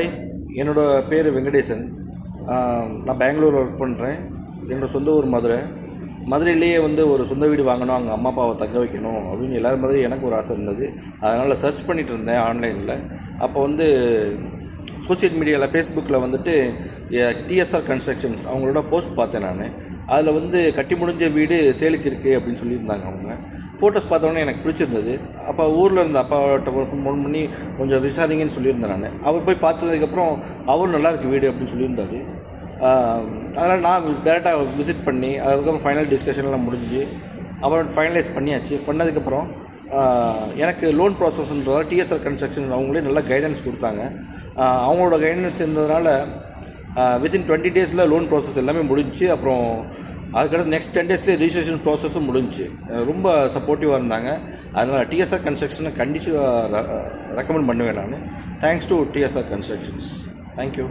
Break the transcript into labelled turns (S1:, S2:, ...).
S1: Hi, என்னோடய பேர் வெங்கடேசன். நான் பெங்களூரில் ஒர்க் பண்ணுறேன். என்னோடய சொந்த ஊர் மதுரை. மதுரையிலேயே ஒரு சொந்த வீடு வாங்கணும், அங்கே அம்மா அப்பாவை தங்க வைக்கணும் அப்படின்னு எல்லோரும் மாதிரி எனக்கு ஒரு ஆசை இருந்தது. அதனால் சர்ச் பண்ணிகிட்டு இருந்தேன் ஆன்லைனில். அப்போ சோஷியல் மீடியாவில் ஃபேஸ்புக்கில் டிஎஸ்ஆர் கன்ஸ்ட்ரக்ஷன்ஸ் அவங்களோட போஸ்ட் பார்த்தேன் நான். அதில் கட்டி முடிஞ்ச வீடு சேலுக்கு இருக்குது அப்படின்னு சொல்லியிருந்தாங்க. அவங்க ஃபோட்டோஸ் பார்த்தோன்னே எனக்கு பிடிச்சிருந்தது. அப்போ ஊரில் இருந்த அப்பாட்ட ஃபோன் பண்ணி கொஞ்சம் விசாரிங்கன்னு சொல்லியிருந்தேன் நான். அவர் போய் பார்த்ததுக்கப்புறம் அவர் நல்லாயிருக்கு வீடு அப்படின்னு சொல்லியிருந்தார். அதனால் நான் டேரெக்டாக விசிட் பண்ணி அதுக்கப்புறம் ஃபைனல் டிஸ்கஷன்லாம் முடிஞ்சு அப்புறம் ஃபைனலைஸ் பண்ணியாச்சு. பண்ணதுக்கப்புறம் எனக்கு லோன் ப்ராசஸ்ன்றதால் டிஎஸ்ஆர் கன்ஸ்ட்ரக்ஷன் அவங்களே நல்லா கைடன்ஸ் கொடுத்தாங்க. அவங்களோட கைடன்ஸ் இருந்ததுனால வித்தின் 20 டேஸில் லோன் ப்ராசஸ் எல்லாமே முடிஞ்சு. அப்புறம் அதுக்கடுத்து நெக்ஸ்ட் 10 டேஸ்லேயே ரிஜிஸ்ட்ரேஷன் ப்ராசஸும் முடிஞ்சு. ரொம்ப சப்போர்ட்டிவாக இருந்தாங்க. அதனால் டிஎஸ்ஆர் கன்ஸ்ட்ரக்ஷனை கண்டிப்பாக ரெக்கமெண்ட் பண்ணுவேன் நான். Thanks to DSR constructions. Thank you.